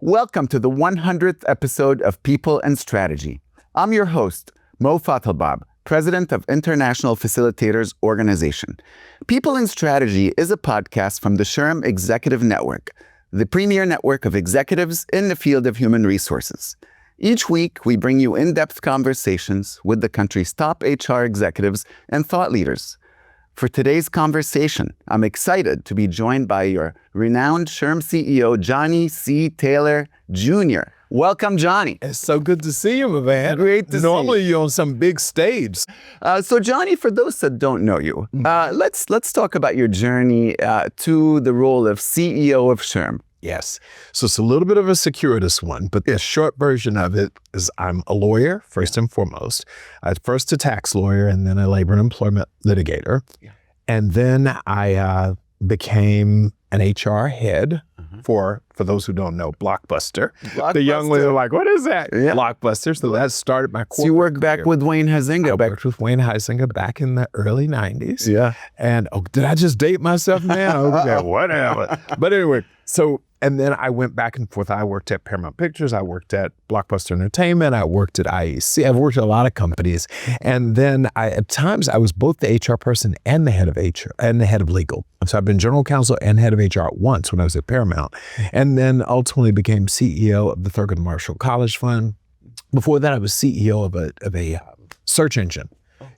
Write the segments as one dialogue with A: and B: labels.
A: Welcome to the 100th episode of People and Strategy. I'm your host, Mo Fatalbab, President of International Facilitators Organization. People and Strategy is a podcast from the SHRM Executive Network, the premier network of executives in the field of human resources. Each week, we bring you in-depth conversations with the country's top HR executives and thought leaders. For today's conversation, I'm excited to be joined by your renowned SHRM CEO, Johnny C. Taylor Jr. Welcome, Johnny.
B: It's so good to see you, my man.
A: Great to see you.
B: Normally you're on some big stage.
A: So, Johnny, for those that don't know you, let's talk about your journey to the role of CEO of SHRM.
B: Yes. So it's a little bit of a circuitous one, but the short version of it is I'm a lawyer, first and foremost. First a tax lawyer and then a labor and employment litigator. Yeah. And then I became an HR head for those who don't know, Blockbuster. The young lady are like, what is that? Yeah. Blockbuster. So that started my corporate
A: So you worked back with Wayne Huizenga.
B: I worked with Wayne Huizenga back in the early 90s.
A: Yeah.
B: And did I just date myself, man? Okay, whatever. But anyway, and then I went back and forth. I worked at Paramount Pictures. I worked at Blockbuster Entertainment. I worked at IEC. I've worked at a lot of companies. And then at times I was both the HR person and the head of HR and the head of legal. So I've been general counsel and head of HR at once when I was at Paramount. And then ultimately became CEO of the Thurgood Marshall College Fund. Before that, I was CEO of a search engine.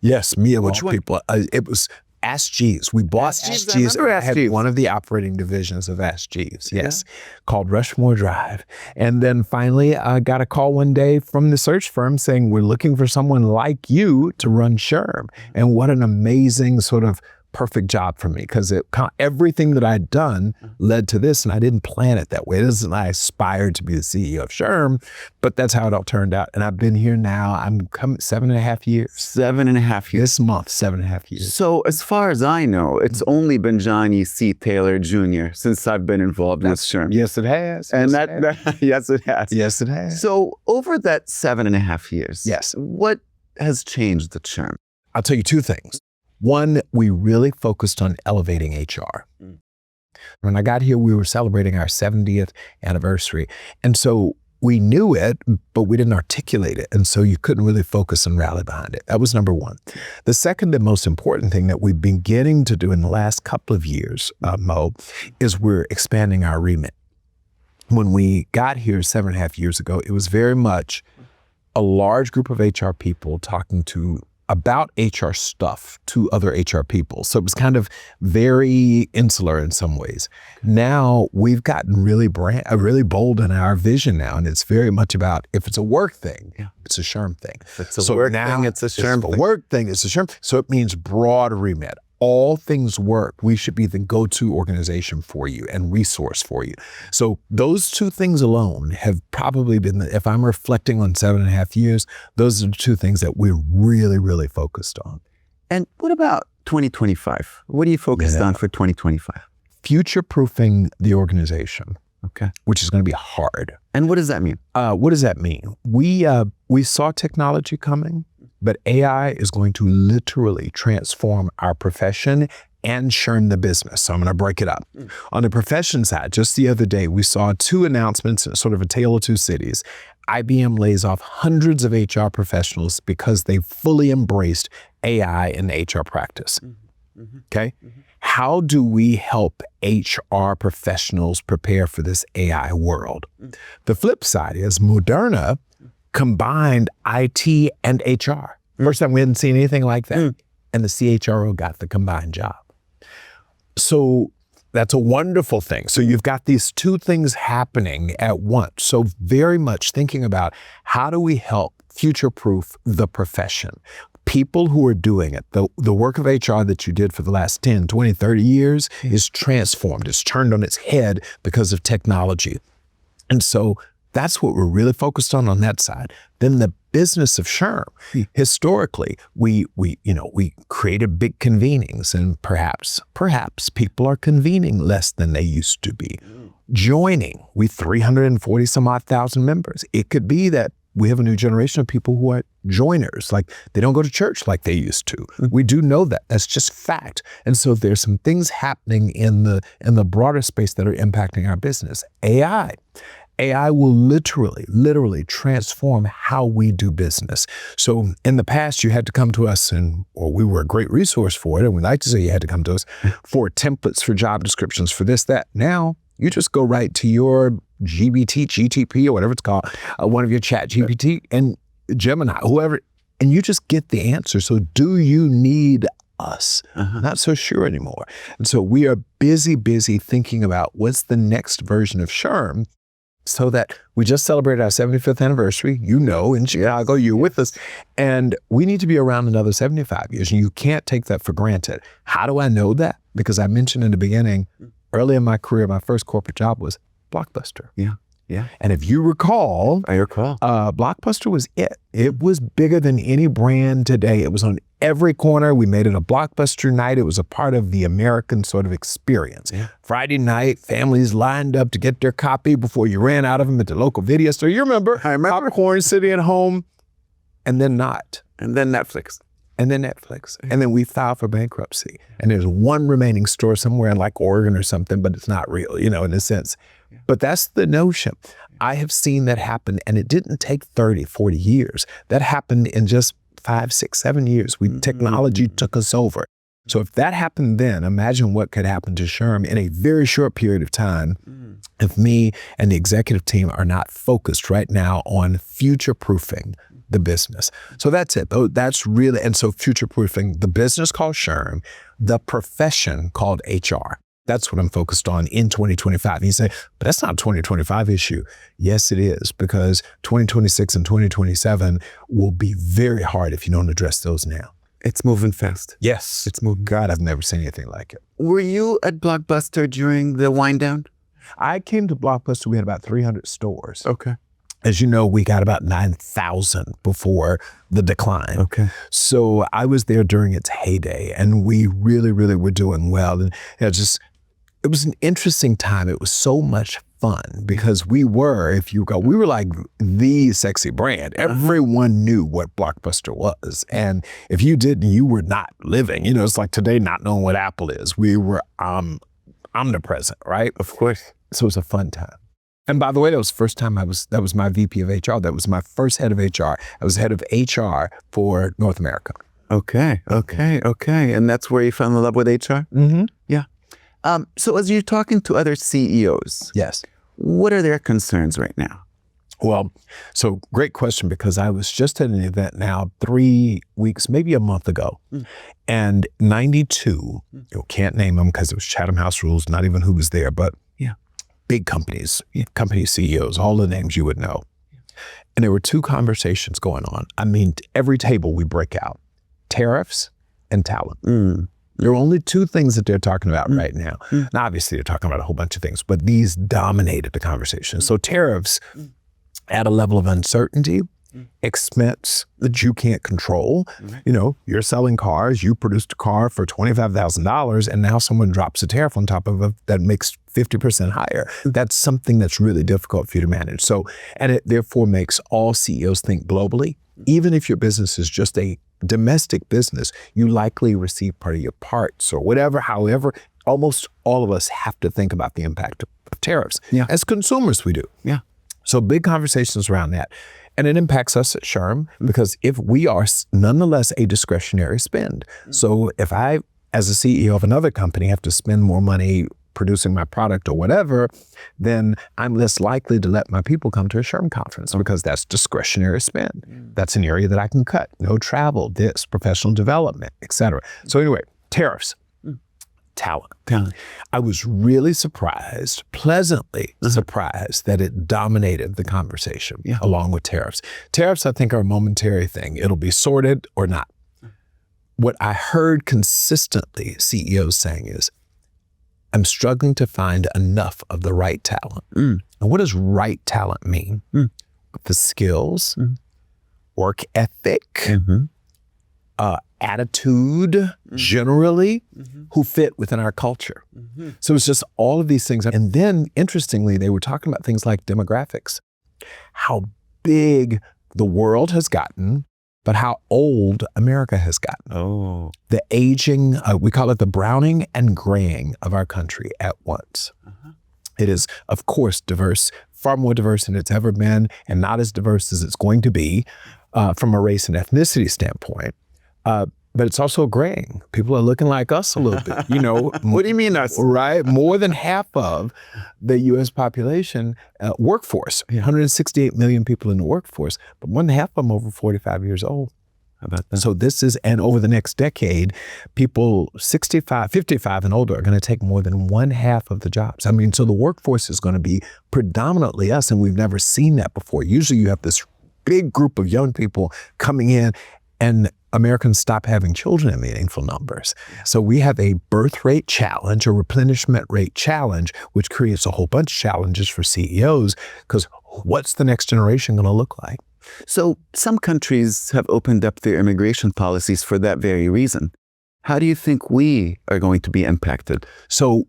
B: Yes, me of all people. It was Ask Jeeves. We bought Ask Jeeves. I had one of the operating divisions of Ask Jeeves, yes, called Rushmore Drive. And then finally, I got a call one day from the search firm saying, we're looking for someone like you to run SHRM. And what an amazing sort of perfect job for me, because everything that I'd done led to this, and I didn't plan it that way. It isn't I aspired to be the CEO of SHRM, but that's how it all turned out. And I've been here now, I'm coming 7.5 years.
A: 7.5 years.
B: This month, 7.5 years.
A: So as far as I know, it's only been Johnny C. Taylor Jr. since I've been involved with SHRM.
B: Yes, it has.
A: And yes, it has.
B: Yes, it has.
A: So over that 7.5 years,
B: yes,
A: what has changed at SHRM?
B: I'll tell you two things. One, we really focused on elevating HR. When I got here, we were celebrating our 70th anniversary. And so we knew it, but we didn't articulate it. And so you couldn't really focus and rally behind it. That was number one. The second and most important thing that we've been getting to do in the last couple of years, Mo, is we're expanding our remit. When we got here 7.5 years ago, it was very much a large group of HR people talking about HR stuff to other HR people. So it was kind of very insular in some ways. Now we've gotten really bold in our vision now. And it's very much about, if it's a work thing, it's a SHRM thing.
A: If it's a work thing, it's a SHRM thing.
B: Work thing, it's a SHRM. So it means broad remit. All things work. We should be the go-to organization for you and resource for you. So those two things alone have probably been, if I'm reflecting on 7.5 years, those are the two things that we're really, really focused on.
A: And what about 2025? What are you focused on for 2025?
B: Future-proofing the organization.
A: Okay.
B: Which is going to be hard.
A: And what does that mean?
B: What does that mean? We saw technology coming, but AI is going to literally transform our profession and SHRM the business. So I'm going to break it up. On the profession side, just the other day, we saw two announcements, sort of a tale of two cities. IBM lays off hundreds of HR professionals because they fully embraced AI in the HR practice. Okay? How do we help HR professionals prepare for this AI world? The flip side is Moderna combined IT and HR. First time we hadn't seen anything like that. And the CHRO got the combined job. So that's a wonderful thing. So you've got these two things happening at once. So very much thinking about, how do we help future-proof the profession? People who are doing it, the work of HR that you did for the last 10, 20, 30 years is transformed. It's turned on its head because of technology. And so that's what we're really focused on that side. Then the business of SHRM, historically, we created big convenings, and perhaps people are convening less than they used to be. Joining, we 340 some odd thousand members. It could be that we have a new generation of people who are joiners, like they don't go to church like they used to. We do know that. That's just fact. And so there's some things happening in the broader space that are impacting our business. AI. AI will literally transform how we do business. So in the past, you had to come to us or we were a great resource for it. And we like to say you had to come to us for templates, for job descriptions, for this, that. Now you just go right to your GTP or whatever it's called, one of your chat GPT and Gemini, whoever, and you just get the answer. So do you need us? Not so sure anymore. And so we are busy thinking about what's the next version of SHRM, so that we just celebrated our 75th anniversary, in Chicago, you're with us, and we need to be around another 75 years, and you can't take that for granted. How do I know that? Because I mentioned in the beginning, early in my career, my first corporate job was Blockbuster.
A: Yeah.
B: And if you recall, Blockbuster was it. It was bigger than any brand today. It was on every corner. We made it a Blockbuster night. It was a part of the American sort of experience. Yeah. Friday night, families lined up to get their copy before you ran out of them at the local video store. You remember?
A: I remember.
B: Popcorn sitting at home, and then not.
A: And then Netflix.
B: And then we filed for bankruptcy. And there's one remaining store somewhere in like Oregon or something, but it's not real, in a sense. But that's the notion. I have seen that happen, and it didn't take 30, 40 years. That happened in just 5, 6, 7 years. Technology took us over. So if that happened then, imagine what could happen to SHRM in a very short period of time if me and the executive team are not focused right now on future-proofing the business. So that's it. That's really, and so future-proofing the business called SHRM, the profession called HR. That's what I'm focused on in 2025. And you say, but that's not a 2025 issue. Yes, it is, because 2026 and 2027 will be very hard if you don't address those now.
A: It's moving fast.
B: Yes, it's moving. God, I've never seen anything like it.
A: Were you at Blockbuster during the wind down?
B: I came to Blockbuster, we had about 300 stores.
A: Okay.
B: As you know, we got about 9,000 before the decline.
A: Okay.
B: So I was there during its heyday, and we really were doing well. And it was an interesting time. It was so much fun because we were like the sexy brand. Everyone knew what Blockbuster was. And if you didn't, you were not living. It's like today not knowing what Apple is. We were omnipresent, right?
A: Of course.
B: So it was a fun time. And by the way, that was the first time that was my VP of HR. That was my first head of HR. I was head of HR for North America.
A: Okay. And that's where you fell in love with HR?
B: Mm-hmm.
A: Yeah. So as you're talking to other CEOs,
B: yes,
A: what are their concerns right now?
B: Well, so great question, because I was just at an event now 3 weeks, maybe a month ago, and 92, can't name them because it was Chatham House rules, not even who was there, but big companies, company CEOs, all the names you would know. And there were two conversations going on. I mean, every table we break out, tariffs and talent. There are only two things that they're talking about right now. Now, obviously, they're talking about a whole bunch of things, but these dominated the conversation. So tariffs at a level of uncertainty, expense that you can't control. You're selling cars, you produced a car for $25,000, and now someone drops a tariff on top of it that makes 50% higher. That's something that's really difficult for you to manage. So, and it therefore makes all CEOs think globally. Even if your business is just a domestic business, you likely receive part of your parts or whatever. However, almost all of us have to think about the impact of tariffs.
A: Yeah.
B: As consumers, we do.
A: Yeah.
B: So big conversations around that. And it impacts us at SHRM because if we are nonetheless a discretionary spend. So if I, as a CEO of another company, have to spend more money producing my product or whatever, then I'm less likely to let my people come to a SHRM conference because that's discretionary spend. That's an area that I can cut. No travel, this, professional development, et cetera. So anyway, tariffs. Talent. I was really surprised, pleasantly surprised, that it dominated the conversation along with tariffs. Tariffs, I think, are a momentary thing. It'll be sorted or not. What I heard consistently CEOs saying is, I'm struggling to find enough of the right talent. And what does right talent mean? The skills, work ethic, attitude, generally, who fit within our culture. So it's just all of these things. And then, interestingly, they were talking about things like demographics, how big the world has gotten, but how old America has gotten.
A: Oh.
B: The aging, we call it the browning and graying of our country at once. It is, of course, diverse far more diverse than it's ever been and not as diverse as it's going to be from a race and ethnicity standpoint. But it's also graying. People are looking like us a little bit, you know.
A: What do you mean us?
B: Right? More than half of the U.S. population workforce, 168 million people in the workforce, but more than half of them over 45 years old.
A: How about that?
B: So this is, and over the next decade, people 65, 55 and older are going to take more than one half of the jobs. I mean, so the workforce is going to be predominantly us, and we've never seen that before. Usually you have this big group of young people coming in, and Americans stop having children in meaningful numbers. So we have a birth rate challenge, a replenishment rate challenge, which creates a whole bunch of challenges for CEOs, because what's the next generation going to look like?
A: So some countries have opened up their immigration policies for that very reason. How do you think we are going to be impacted?
B: So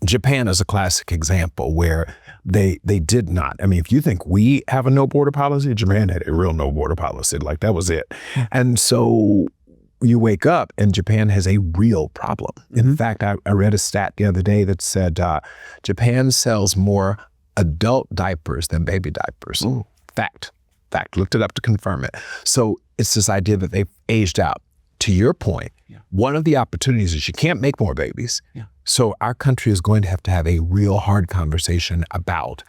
B: Japan is a classic example where they did not. I mean, if you think we have a no border policy, Japan had a real no border policy. Like that was it. And so you wake up and Japan has a real problem. In fact, I read a stat the other day that said Japan sells more adult diapers than baby diapers.
A: Ooh.
B: Fact. Looked it up to confirm it. So it's this idea that they've aged out. To your point, one of the opportunities is you can't make more babies. So our country is going to have a real hard conversation about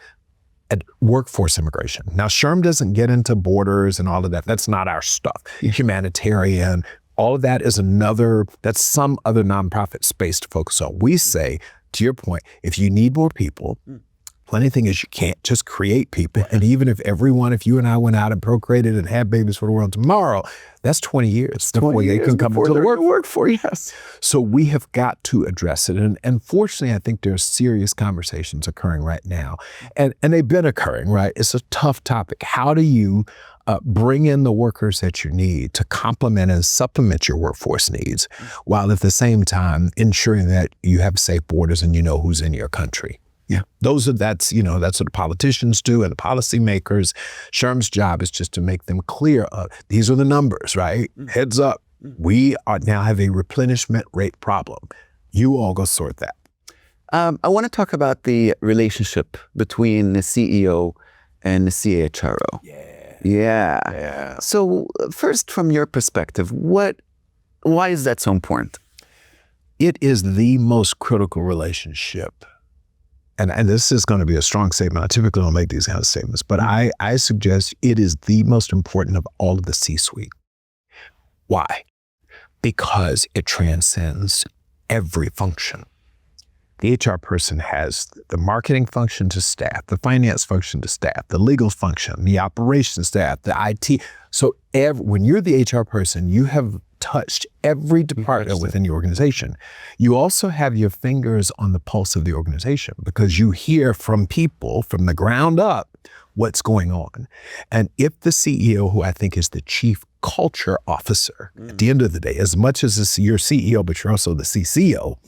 B: workforce immigration. Now, SHRM doesn't get into borders and all of that. That's not our stuff. Humanitarian, all of that is that's some other nonprofit space to focus on. We say, to your point, if you need more people, funny thing is you can't just create people. And even if you and I went out and procreated and had babies for the world tomorrow, that's 20 years before they can come into the
A: workforce. Yes.
B: So we have got to address it. And fortunately, I think there's serious conversations occurring right now. And they've been occurring, right? It's a tough topic. How do you bring in the workers that you need to complement and supplement your workforce needs, while at the same time ensuring that you have safe borders and you know who's in your country?
A: Yeah,
B: that's what the politicians do and the policymakers. SHRM's job is just to make them clear. These are the numbers, right? Heads up. We now have a replenishment rate problem. You all go sort that.
A: I want to talk about the relationship between the CEO and the CHRO. Yeah. So first, from your perspective, why is that so important?
B: It is the most critical relationship. And this is going to be a strong statement. I typically don't make these kind of statements, but I suggest it is the most important of all of the C-suite. Why? Because it transcends every function. The HR person has the marketing function to staff, the finance function to staff, the legal function, the operations staff, the IT. So when you're the HR person, you have touched every department within your organization. You also have your fingers on the pulse of the organization because you hear from people from the ground up what's going on. And if the CEO, who I think is the chief culture officer, at the end of the day, as much as you're CEO, but you're also the CCO,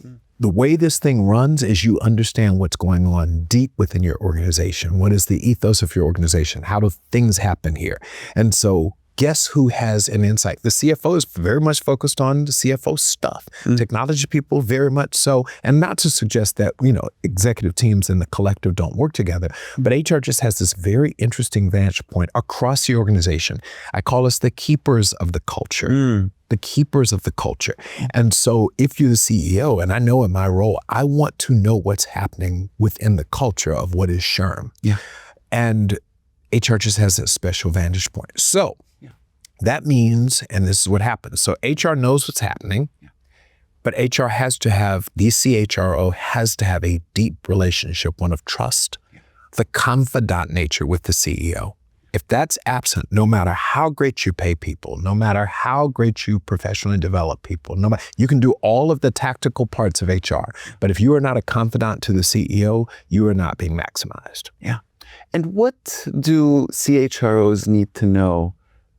B: the way this thing runs is you understand what's going on deep within your organization. What is the ethos of your organization? How do things happen here? And so guess who has an insight? The CFO is very much focused on the CFO stuff. Technology people, very much so. And not to suggest that, executive teams and the collective don't work together, but HR just has this very interesting vantage point across the organization. I call us the keepers of the culture. The keepers of the culture. And so if you're the CEO, and I know in my role, I want to know what's happening within the culture of what is SHRM. And HR just has a special vantage point. So that means, and this is what happens. So HR knows what's happening, but HR has to have, the CHRO has to have a deep relationship, one of trust, the confidant nature with the CEO. If that's absent, no matter how great you pay people, no matter how great you professionally develop people, you can do all of the tactical parts of HR, but if you are not a confidant to the CEO, you are not being maximized.
A: And what do CHROs need to know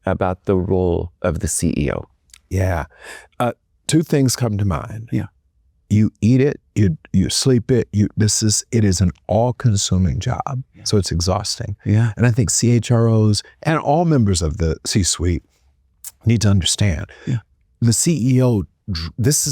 A: about the role of the CEO?
B: Two things come to mind. You eat it, you sleep it, it is an all-consuming job. So it's exhausting. And I think CHROs and all members of the C-suite need to understand the CEO this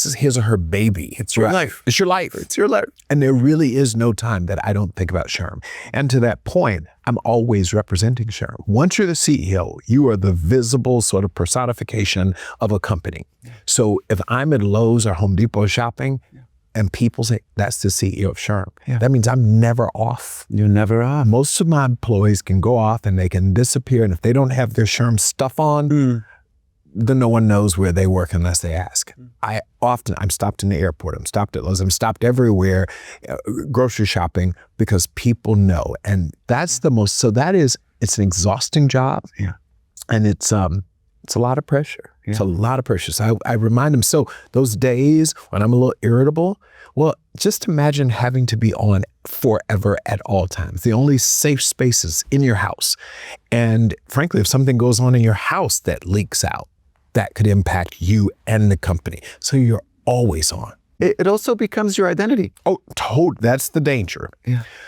B: is his or her baby.
A: It's your life.
B: It's your life.
A: It's your life.
B: And there really is no time that I don't think about SHRM. And to that point, I'm always representing SHRM. Once you're the CEO, you are the visible sort of personification of a company. So if I'm at Lowe's or Home Depot shopping, and people say, that's the CEO of SHRM. That means I'm never off.
A: You're never off.
B: Most of my employees can go off and they can disappear. And if they don't have their SHRM stuff on, then no one knows where they work unless they ask. I'm stopped in the airport. I'm stopped at Lowe's. I'm stopped everywhere, grocery shopping, because people know. And that's it's an exhausting job. And it's a lot of pressure. It's a lot of pressure. So I remind them, so those days when I'm a little irritable, well, just imagine having to be on forever at all times. The only safe spaces in your house. And frankly, if something goes on in your house that leaks out, that could impact you and the company. So you're always on.
A: It also becomes your identity.
B: Oh, that's the danger.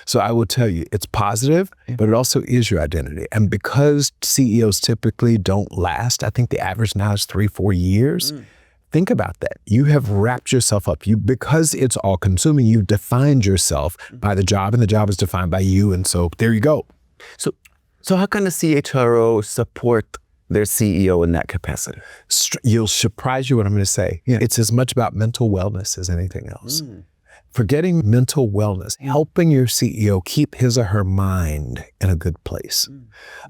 B: So I will tell you, it's positive, but it also is your identity. And because CEOs typically don't last, I think the average now is 3-4 years. Think about that. You have wrapped yourself up. Because it's all consuming, you've defined yourself by the job, and the job is defined by you. And so there you go.
A: So how can the CHRO support their CEO in that capacity?
B: You'll surprise you what I'm going to say. It's as much about mental wellness as anything else. Forgetting mental wellness, helping your CEO keep his or her mind in a good place,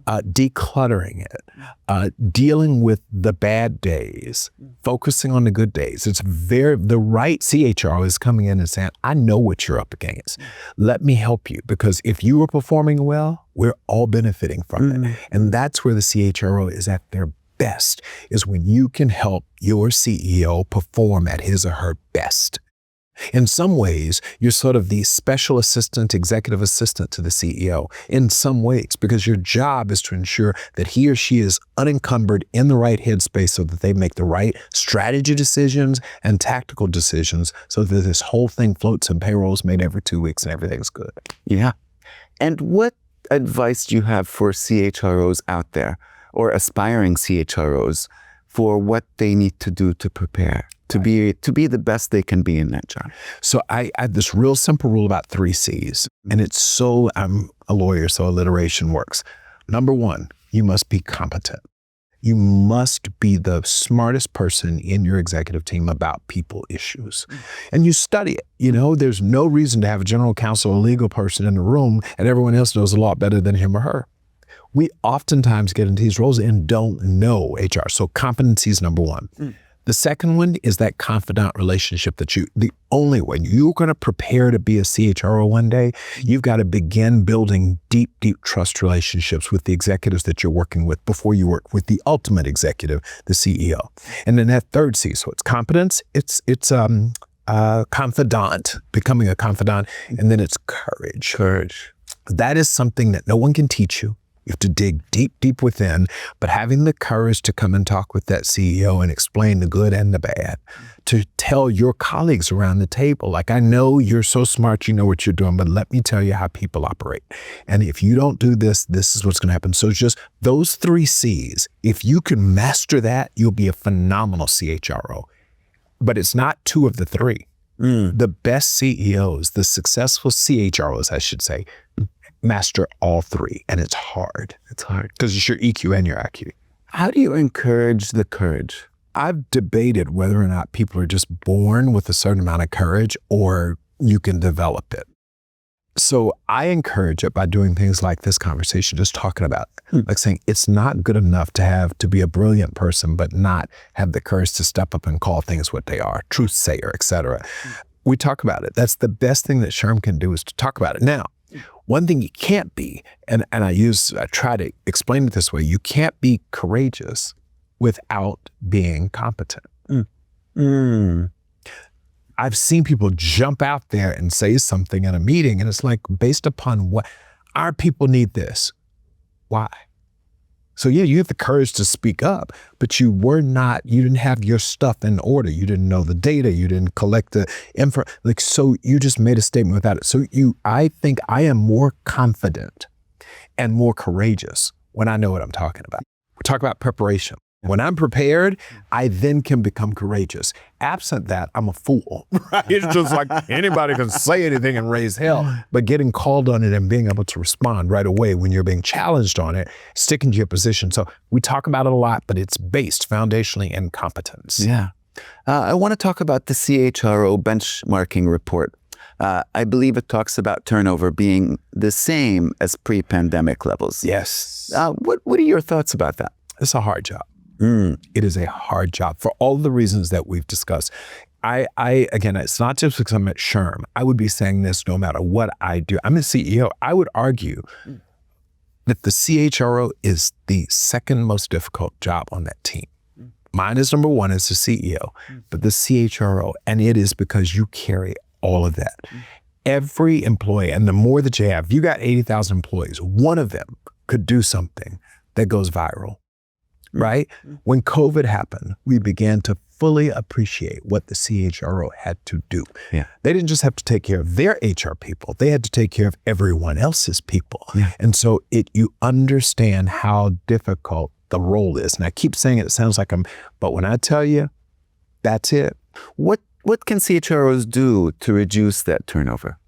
B: decluttering it, dealing with the bad days, focusing on the good days. The right CHRO is coming in and saying, I know what you're up against. Let me help you, because if you are performing well, we're all benefiting from it. And that's where the CHRO is at their best, is when you can help your CEO perform at his or her best. In some ways, you're sort of the special assistant, executive assistant to the CEO in some ways, because your job is to ensure that he or she is unencumbered in the right headspace so that they make the right strategy decisions and tactical decisions so that this whole thing floats and payroll's made every 2 weeks and everything's good.
A: And what advice do you have for CHROs out there, or aspiring CHROs, for what they need to do to prepare? To be the best they can be in that job.
B: So I have this real simple rule about 3 C's. And I'm a lawyer, so alliteration works. Number 1, you must be competent. You must be the smartest person in your executive team about people issues. And you study it. There's no reason to have a general counsel or legal person in the room and everyone else knows a lot better than him or her. We oftentimes get into these roles and don't know HR. So competency is number 1. The second one is that confidant relationship the only way you're going to prepare to be a CHRO one day, you've got to begin building deep, deep trust relationships with the executives that you're working with before you work with the ultimate executive, the CEO. And then that third C, so it's competence, it's confidant, becoming a confidant, and then it's courage. That is something that no one can teach you. You have to dig deep, deep within, but having the courage to come and talk with that CEO and explain the good and the bad, to tell your colleagues around the table, like, I know you're so smart, you know what you're doing, but let me tell you how people operate. And if you don't do this, this is what's going to happen. So it's just those 3 C's. If you can master that, you'll be a phenomenal CHRO. But it's not 2 of the 3. The best CEOs, the successful CHROs, I should say, master all 3, and it's hard. Because it's your EQ and your IQ.
A: How do you encourage the courage?
B: I've debated whether or not people are just born with a certain amount of courage or you can develop it. So I encourage it by doing things like this conversation, just talking about it. Like saying it's not good enough to be a brilliant person, but not have the courage to step up and call things what they are, truth sayer, etc. We talk about it. That's the best thing that SHRM can do, is to talk about it. Now, one thing you can't be, and I try to explain it this way, you can't be courageous without being competent. I've seen people jump out there and say something in a meeting, and it's like, based upon what? Our people need this. Why? So yeah, you have the courage to speak up, but you didn't have your stuff in order. You didn't know the data. You didn't collect the info. So you just made a statement without it. So I think I am more confident and more courageous when I know what I'm talking about. We talk about preparation. When I'm prepared, I then can become courageous. Absent that, I'm a fool, right? It's just like anybody can say anything and raise hell, but getting called on it and being able to respond right away when you're being challenged on it, sticking to your position. So we talk about it a lot, but it's based foundationally in competence.
A: Yeah. I want to talk about the CHRO benchmarking report. I believe it talks about turnover being the same as pre-pandemic levels.
B: Yes.
A: What are your thoughts about that?
B: It's a hard job. It is a hard job for all the reasons that we've discussed. Again, it's not just because I'm at SHRM. I would be saying this no matter what I do. I'm a CEO. I would argue that the CHRO is the second most difficult job on that team. Mine is number one as the CEO, but the CHRO, and it is because you carry all of that. Every employee, and the more that you have, you got 80,000 employees, one of them could do something that goes viral. Right? When COVID happened, we began to fully appreciate what the CHRO had to do.
A: Yeah.
B: They didn't just have to take care of their HR people. They had to take care of everyone else's people.
A: Yeah.
B: And so you understand how difficult the role is. And I keep saying it sounds like but when I tell you, that's it.
A: What can CHROs do to reduce that turnover?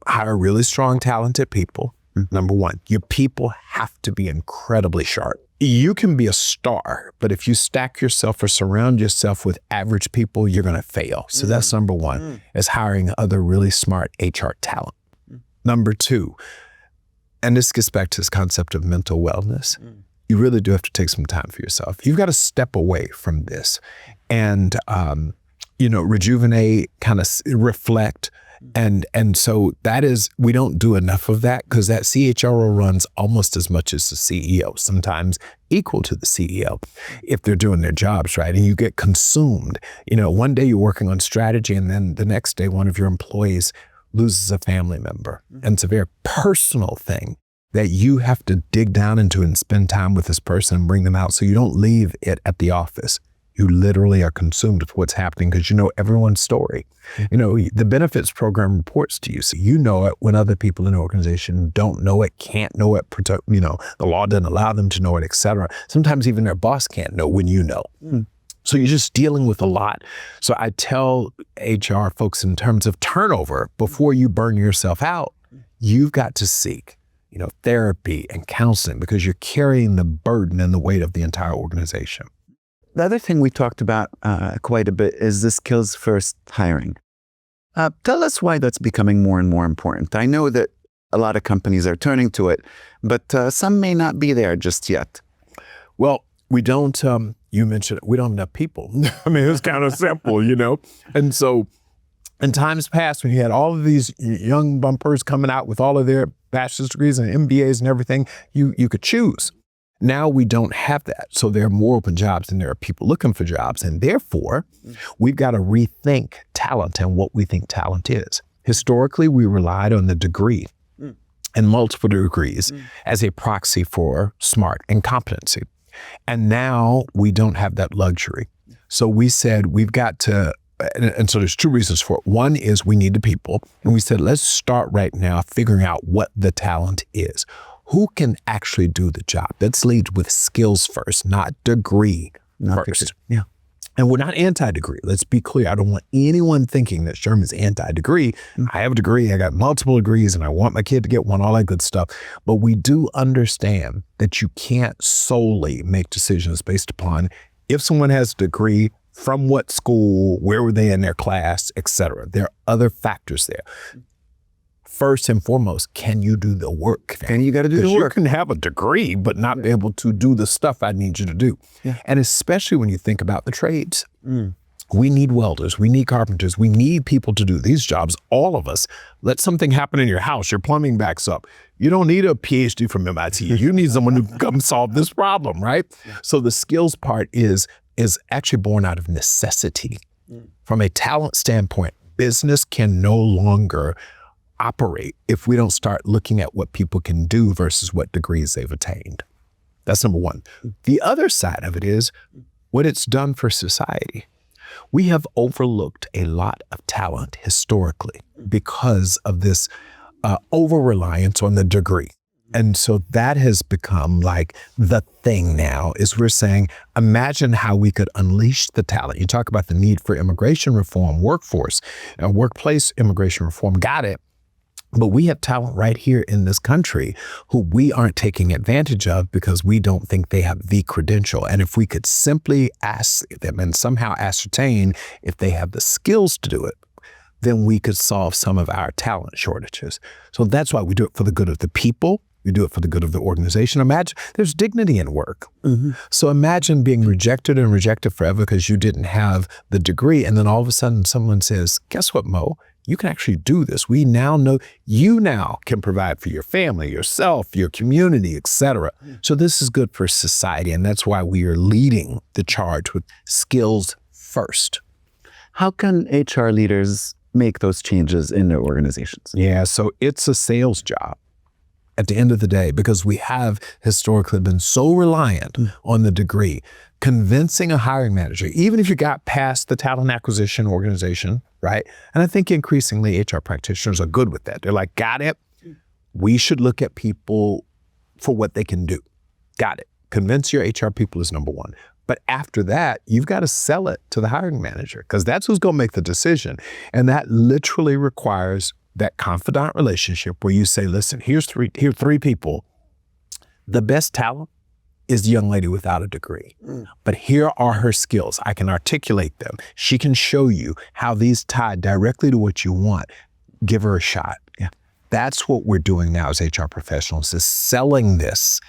B: Hire really strong, talented people. Number one, your people have to be incredibly sharp. You can be a star, but if you stack yourself or surround yourself with average people, you're going to fail. So that's number one, is hiring other really smart HR talent. Number two, and this gets back to this concept of mental wellness. You really do have to take some time for yourself. You've got to step away from this and, rejuvenate, kind of reflect. And so that is, we don't do enough of that because that CHRO runs almost as much as the CEO, sometimes equal to the CEO if they're doing their jobs right. And you get consumed. One day you're working on strategy and then the next day one of your employees loses a family member. And it's a very personal thing that you have to dig down into and spend time with this person and bring them out so you don't leave it at the office. You literally are consumed with what's happening because you know everyone's story. The benefits program reports to you. So you know it when other people in the organization don't know it, can't know it, the law doesn't allow them to know it, et cetera. Sometimes even their boss can't know when you know. So you're just dealing with a lot. So I tell HR folks in terms of turnover, before you burn yourself out, you've got to seek therapy and counseling because you're carrying the burden and the weight of the entire organization.
A: The other thing we talked about quite a bit is the skills first hiring. Tell us why that's becoming more and more important. I know that a lot of companies are turning to it, but some may not be there just yet.
B: Well, we don't, you mentioned it, we don't have enough people. I mean, it's kind of simple, And so in times past, when you had all of these young bumpers coming out with all of their bachelor's degrees and MBAs and everything, you could choose. Now we don't have that. So there are more open jobs than there are people looking for jobs. And therefore, we've got to rethink talent and what we think talent is. Historically, we relied on the degree and multiple degrees as a proxy for smart and competency. And now we don't have that luxury. So we said we've got to, and so there's two reasons for it. One is we need the people. And we said, let's start right now figuring out what the talent is. Who can actually do the job? Let's lead with skills first, not degree first.
A: Yeah.
B: And we're not anti-degree. Let's be clear. I don't want anyone thinking that SHRM is anti-degree. I have a degree. I got multiple degrees and I want my kid to get one, all that good stuff. But we do understand that you can't solely make decisions based upon if someone has a degree, from what school, where were they in their class, et cetera. There are other factors there. First and foremost, can you do the work?
A: And you got to do the work.
B: You can have a degree, but not be able to do the stuff I need you to do.
A: Yeah.
B: And especially when you think about the trades. We need welders, we need carpenters, we need people to do these jobs, all of us. Let something happen in your house, your plumbing backs up. You don't need a PhD from MIT. You need someone who can come solve this problem, right? So the skills part is actually born out of necessity. From a talent standpoint, business can no longer operate if we don't start looking at what people can do versus what degrees they've attained. That's number one. The other side of it is what it's done for society. We have overlooked a lot of talent historically because of this over-reliance on the degree. And so that has become like the thing now is we're saying, imagine how we could unleash the talent. You talk about the need for immigration reform, workforce, workplace immigration reform, got it. But we have talent right here in this country who we aren't taking advantage of because we don't think they have the credential. And if we could simply ask them and somehow ascertain if they have the skills to do it, then we could solve some of our talent shortages. So that's why we do it for the good of the people. We do it for the good of the organization. Imagine there's dignity in work. So imagine being rejected and rejected forever because you didn't have the degree. And then all of a sudden someone says, guess what, Mo? You can actually do this. We now know you now can provide for your family, yourself, your community, etc. So this is good for society. And that's why we are leading the charge with skills first.
A: How can HR leaders make those changes in their organizations?
B: Yeah, so it's a sales job at the end of the day, because we have historically been so reliant on the degree. Convincing a hiring manager, even if you got past the talent acquisition organization, right? And I think increasingly HR practitioners are good with that. They're like, got it. We should look at people for what they can do. Got it. Convince your HR people is number one. But after that, you've got to sell it to the hiring manager because that's who's going to make the decision. And that literally requires that confidant relationship where you say, listen, here are three people. The best talent is the young lady without a degree. But here are her skills. I can articulate them. She can show you how these tie directly to what you want. Give her a shot. Yeah. That's what we're doing now as HR professionals, is selling this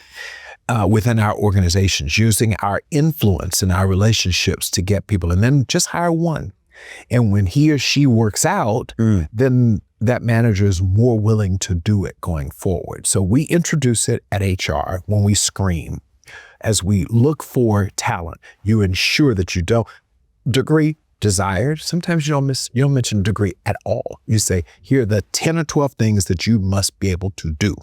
B: within our organizations, using our influence and our relationships to get people, and then just hire one. And when he or she works out, then that manager is more willing to do it going forward. So we introduce it at HR when we screen. As we look for talent, you ensure that you don't degree desired. Sometimes you don't mention degree at all. You say, here are the 10 or 12 things that you must be able to do.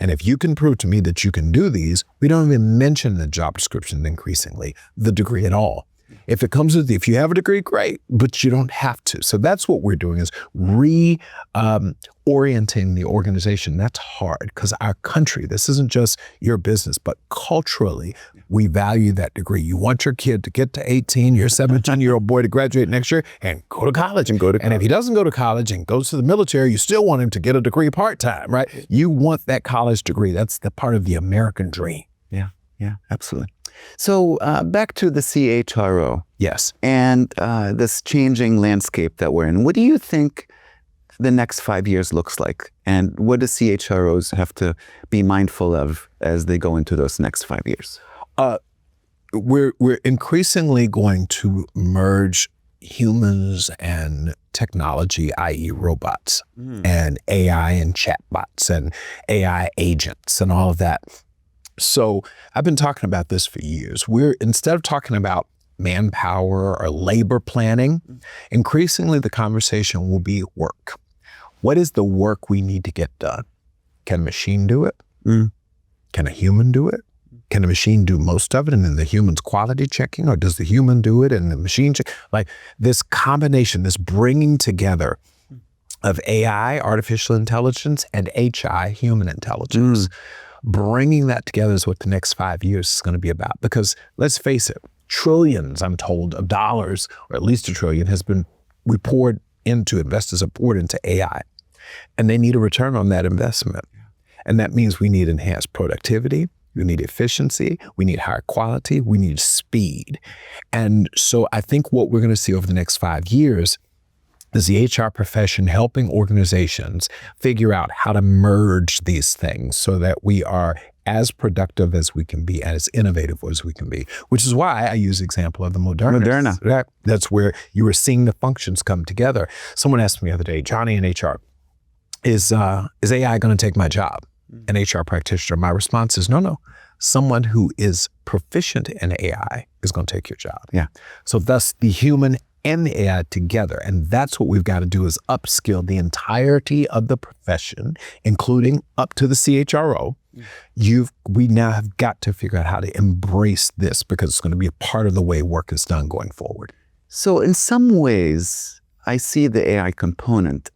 B: And if you can prove to me that you can do these, we don't even mention in the job description increasingly the degree at all. If it comes with, if you have a degree, great, but you don't have to. So that's what we're doing, is orienting the organization. That's hard because our country, this isn't just your business, but culturally, we value that degree. You want your kid to get to 18, your 17-year-old boy to graduate next year and go to college. And if he doesn't go to college and goes to the military, you still want him to get a degree part-time, right? You want that college degree. That's the part of the American dream.
A: Yeah, absolutely. So back to the CHRO.
B: Yes.
A: And this changing landscape that we're in. What do you think the next 5 years looks like? And what do CHROs have to be mindful of as they go into those next 5 years?
B: We're increasingly going to merge humans and technology, i.e. robots, and AI and chatbots and AI agents and all of that. So I've been talking about this for years. Instead of talking about manpower or labor planning, increasingly the conversation will be work. What is the work we need to get done? Can a machine do it? Can a human do it? Can a machine do most of it and then the human's quality checking, or does the human do it and the machine check? Like this combination, this bringing together of AI, artificial intelligence, and HI, human intelligence. Bringing that together is what the next 5 years is going to be about. Because let's face it, trillions, I'm told, of dollars, or at least $1 trillion, investors have poured into AI. And they need a return on that investment. And that means we need enhanced productivity, we need efficiency, we need higher quality, we need speed. And so I think what we're going to see over the next 5 years is the HR profession helping organizations figure out how to merge these things so that we are as productive as we can be, as innovative as we can be, which is why I use the example of the Moderna. That's where you were seeing the functions come together. Someone asked me the other day, Johnny in HR, is AI going to take my job? An HR practitioner. My response is, no. Someone who is proficient in AI is going to take your job.
A: Yeah.
B: So thus the human and the AI together. And that's what we've got to do, is upskill the entirety of the profession, including up to the CHRO. We now have got to figure out how to embrace this, because it's going to be a part of the way work is done going forward.
A: So in some ways, I see the AI component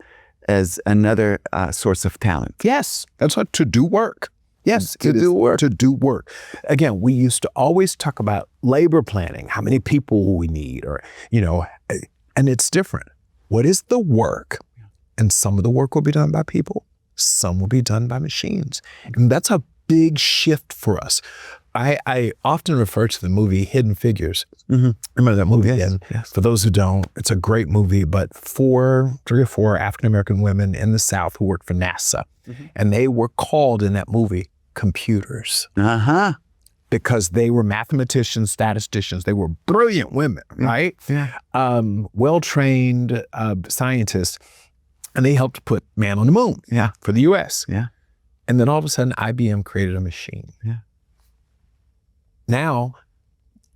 A: as another source of talent.
B: Yes, that's what to do work. Yes,
A: to do work.
B: To do work. Again, we used to always talk about labor planning, how many people we need, or, and it's different. What is the work? And some of the work will be done by people. Some will be done by machines. And that's a big shift for us. I often refer to the movie Hidden Figures. Mm-hmm. Remember that movie?
A: Yes.
B: For those who don't, it's a great movie, but 3 or 4 African-American women in the South who worked for NASA. Mm-hmm. And they were called in that movie computers. Uh-huh. Because they were mathematicians, statisticians. They were brilliant women, right?
A: Yeah.
B: Well-trained scientists. And they helped put man on the moon for the U.S.
A: Yeah.
B: And then all of a sudden, IBM created a machine. Yeah. Now,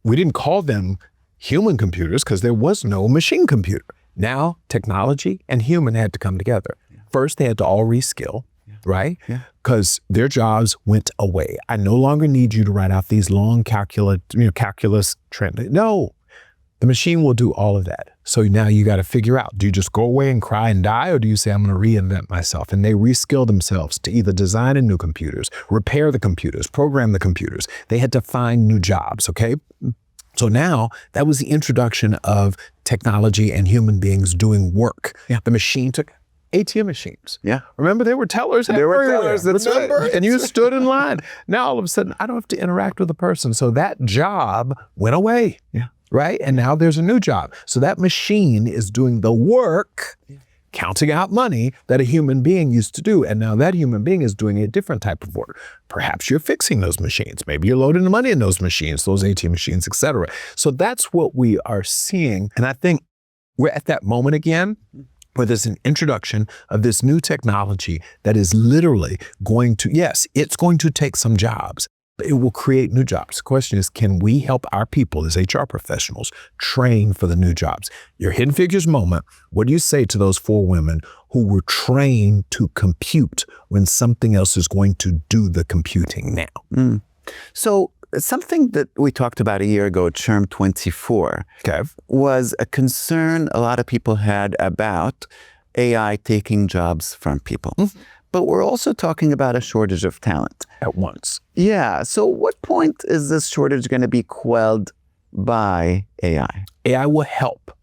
B: we didn't call them human computers because there was no machine computer. Now, technology and human had to come together. Yeah. First, they had to all reskill, right? Because their jobs went away. I no longer need you to write out these long calculus trend. No, the machine will do all of that. So now you got to figure out, do you just go away and cry and die, or do you say, I'm going to reinvent myself? And they reskill themselves to either design new computers, repair the computers, program the computers. They had to find new jobs, okay? So now that was the introduction of technology and human beings doing work. Yeah. The machine took ATM machines. Yeah. Remember, there were tellers everywhere.
A: There were tellers, that's right.
B: And you stood in line. Now all of a sudden, I don't have to interact with a person. So that job went away. Yeah. Right? And now there's a new job. So that machine is doing the work, counting out money that a human being used to do. And now that human being is doing a different type of work. Perhaps you're fixing those machines. Maybe you're loading the money in those machines, those ATM machines, et cetera. So that's what we are seeing. And I think we're at that moment again where there's an introduction of this new technology that is literally going to, yes, it's going to take some jobs. It will create new jobs. The question is, can we help our people as HR professionals train for the new jobs? Your Hidden Figures moment, what do you say to those 4 women who were trained to compute when something else is going to do the computing now?
A: So something that we talked about a year ago at SHRM 24 was a concern a lot of people had about AI taking jobs from people. Mm-hmm. But we're also talking about a shortage of talent.
B: At once.
A: Yeah. So what point is this shortage going to be quelled by AI?
B: AI will help.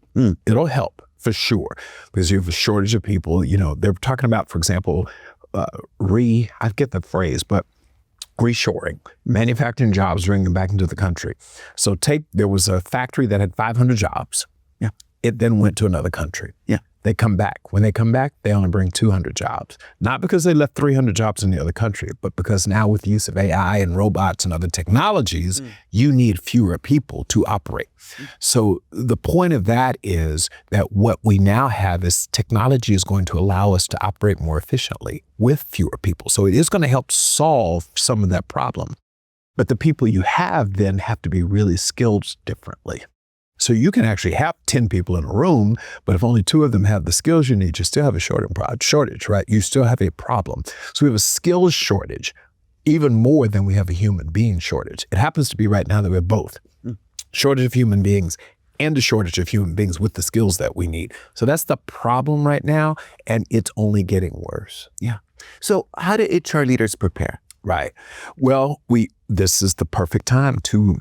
B: It'll help for sure. Because you have a shortage of people. They're talking about, for example, I get the phrase, but reshoring, manufacturing jobs, bringing them back into the country. So there was a factory that had 500 jobs. Yeah. It then went to another country. Yeah. They come back. When they come back, they only bring 200 jobs. Not because they left 300 jobs in the other country, but because now with the use of AI and robots and other technologies, you need fewer people to operate. So the point of that is that what we now have is technology is going to allow us to operate more efficiently with fewer people. So it is going to help solve some of that problem. But the people you have then have to be really skilled differently. So you can actually have 10 people in a room, but if only 2 of them have the skills you need, you still have a shortage, right? You still have a problem. So we have a skills shortage, even more than we have a human being shortage. It happens to be right now that we have both. Shortage of human beings and a shortage of human beings with the skills that we need. So that's the problem right now, and it's only getting worse.
A: Yeah. So how do HR leaders prepare?
B: Right. Well, this is the perfect time to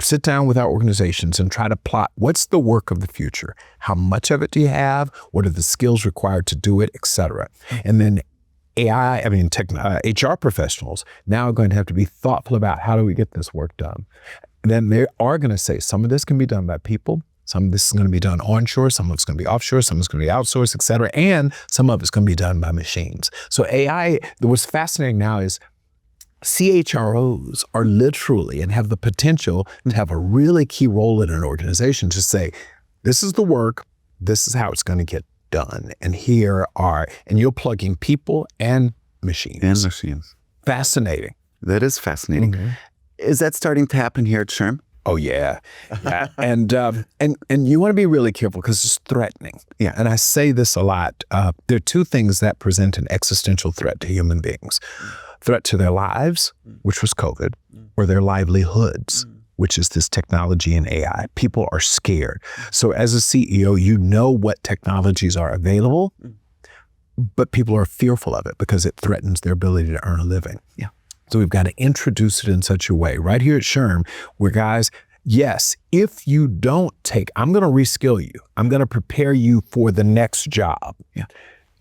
B: sit down with our organizations and try to plot what's the work of the future. How much of it do you have? What are the skills required to do it, et cetera? And then HR professionals now are going to have to be thoughtful about how do we get this work done. And then they are going to say some of this can be done by people. Some of this is going to be done onshore. Some of it's going to be offshore. Some of it's going to be outsourced, et cetera. And some of it's going to be done by machines. So AI, what's fascinating now is CHROs are literally and have the potential to have a really key role in an organization to say, this is the work, this is how it's going to get done. And and you're plugging people and machines. Fascinating.
A: That is fascinating. Mm-hmm. Is that starting to happen here at SHRM?
B: Oh, yeah. And you want to be really careful because it's threatening. Yeah. And I say this a lot. There are 2 things that present an existential threat to human beings. Threat to their lives, which was COVID, or their livelihoods, which is this technology and AI. People are scared. So as a CEO, you know what technologies are available, but people are fearful of it because it threatens their ability to earn a living. Yeah. So we've got to introduce it in such a way right here at SHRM where guys, yes, if you don't take, I'm going to reskill you. I'm going to prepare you for the next job.
A: Yeah.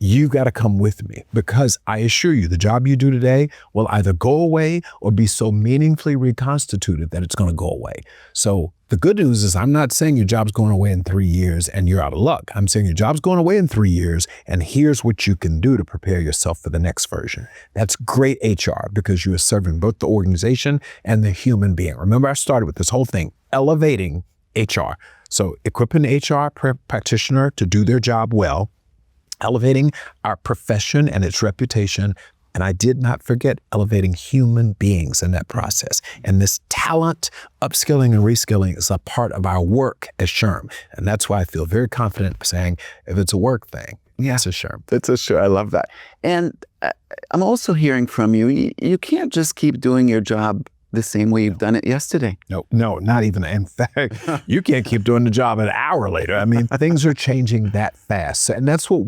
B: You got to come with me because I assure you the job you do today will either go away or be so meaningfully reconstituted that it's going to go away. So the good news is I'm not saying your job's going away in 3 years and you're out of luck. I'm saying your job's going away in 3 years and here's what you can do to prepare yourself for the next version. That's great HR because you are serving both the organization and the human being. Remember, I started with this whole thing, elevating HR. So equipping the HR practitioner to do their job well, elevating our profession and its reputation. And I did not forget elevating human beings in that process. And this talent, upskilling and reskilling is a part of our work as SHRM. And that's why I feel very confident saying if it's a work thing, yes, it's SHRM.
A: It's a sure. I love that. And I'm also hearing from you, you can't just keep doing your job the same way you've done it yesterday.
B: No, not even. In fact, you can't keep doing the job an hour later. I mean, things are changing that fast. And that's what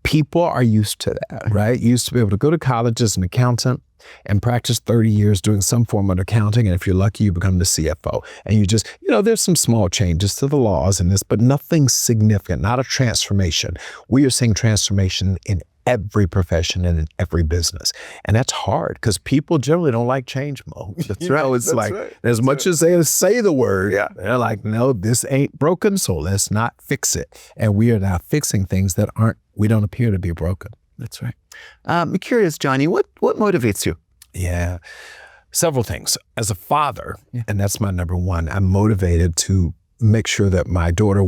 B: people are used to that, right? Used to be able to go to college as an accountant and practice 30 years doing some form of accounting. And if you're lucky, you become the CFO. And you just, there's some small changes to the laws in this, but nothing significant, not a transformation. We are seeing transformation in every profession and in every business. And that's hard because people generally don't like change, Mo.
A: That's right.
B: It's
A: that's
B: like,
A: right.
B: as much as they say the word, they're like, no, this ain't broken, so let's not fix it. And we are now fixing things that we don't appear to be broken.
A: That's right. I'm curious, Johnny, what motivates you?
B: Yeah, several things. As a father, and that's my number one, I'm motivated to make sure that my daughter,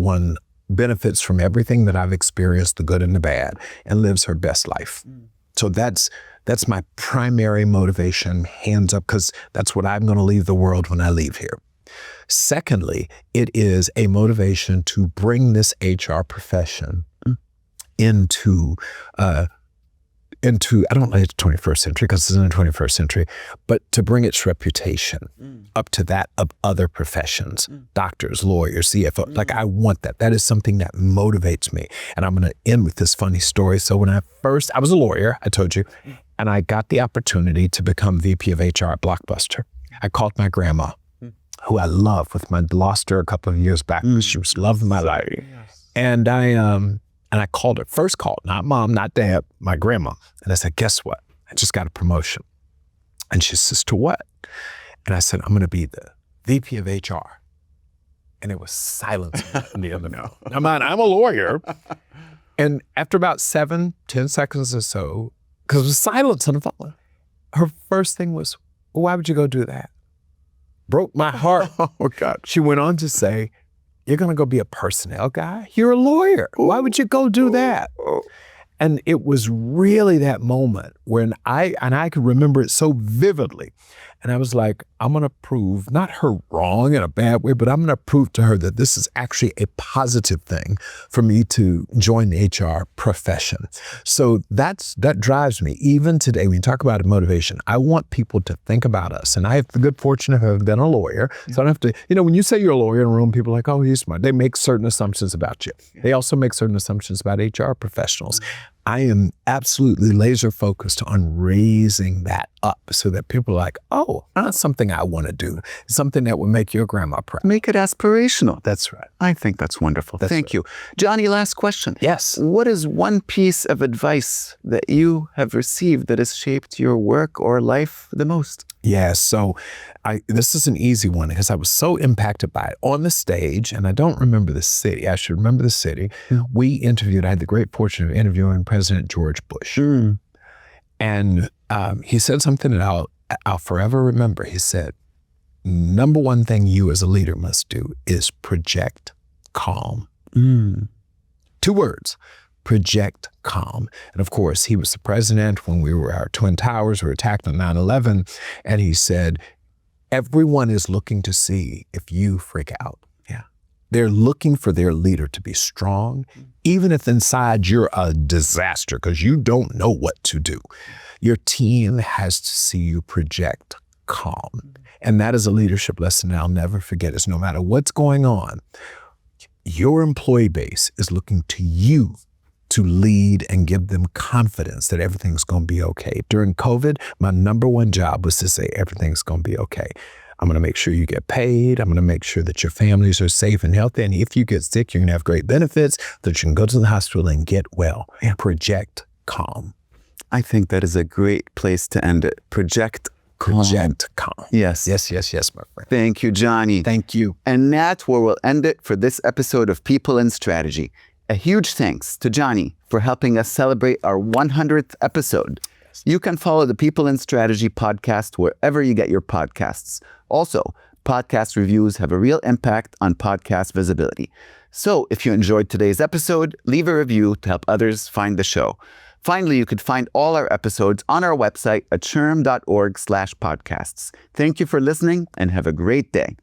B: benefits from everything that I've experienced, the good and the bad, and lives her best life. So that's my primary motivation, hands up, because that's what I'm going to leave the world when I leave here. Secondly, it is a motivation to bring this HR profession into I don't know the 21st century because it's in the 21st century, but to bring its reputation up to that of other professions, doctors, lawyers, CFO. Like I want that. That is something that motivates me. And I'm going to end with this funny story. So when I was a lawyer, I told you, and I got the opportunity to become VP of HR at Blockbuster. I called my grandma, who I love lost her a couple of years back. She was loving my life. And I called her, first call, not mom, not dad, my grandma. And I said, guess what? I just got a promotion. And she says, to what? And I said, I'm going to be the VP of HR. And it was silence in the other no. Now, mind, I'm a lawyer. And after about 7-10 seconds or so, because it was silence on the phone, her first thing was, well, why would you go do that? Broke my heart.
A: Oh, God.
B: She went on to say, you're going to go be a personnel guy? You're a lawyer. Why would you go do that? And it was really that moment when I could remember it so vividly. And I was like, I'm going to prove, not her wrong in a bad way, but I'm going to prove to her that this is actually a positive thing for me to join the HR profession. So that drives me. Even today, when you talk about motivation, I want people to think about us. And I have the good fortune of having been a lawyer. So I don't have to, when you say you're a lawyer in a room, people are like, oh, he's smart. They make certain assumptions about you. They also make certain assumptions about HR professionals. I am absolutely laser focused on raising that up so that people are like, oh, that's something I want to do. Something that will make your grandma proud.
A: Make it aspirational.
B: That's right.
A: I think that's wonderful. Thank you. Johnny, last question.
B: Yes.
A: What is one piece of advice that you have received that has shaped your work or life the most?
B: Yeah, so this is an easy one because I was so impacted by it on the stage, and I don't remember the city. I should remember the city. I had the great fortune of interviewing President George Bush. And he said something that I'll forever remember. He said, number one thing you as a leader must do is project calm. 2 words. Project calm. And of course, he was the president when our Twin Towers were attacked on 9/11. And he said, everyone is looking to see if you freak out. Yeah. They're looking for their leader to be strong, even if inside you're a disaster because you don't know what to do. Your team has to see you project calm. And that is a leadership lesson I'll never forget is no matter what's going on, your employee base is looking to you to lead and give them confidence that everything's going to be okay. During COVID, my number one job was to say everything's going to be okay. I'm going to make sure you get paid. I'm going to make sure that your families are safe and healthy. And if you get sick, you're going to have great benefits, that you can go to the hospital and get well. And project calm.
A: I think that is a great place to end it. Project calm.
B: Project calm.
A: Yes.
B: Yes, my friend.
A: Thank you, Johnny.
B: Thank you.
A: And that's where we'll end it for this episode of People and Strategy. A huge thanks to Johnny for helping us celebrate our 100th episode. You can follow the People and Strategy podcast wherever you get your podcasts. Also, podcast reviews have a real impact on podcast visibility. So if you enjoyed today's episode, leave a review to help others find the show. Finally, you could find all our episodes on our website at shrm.org/podcasts. Thank you for listening and have a great day.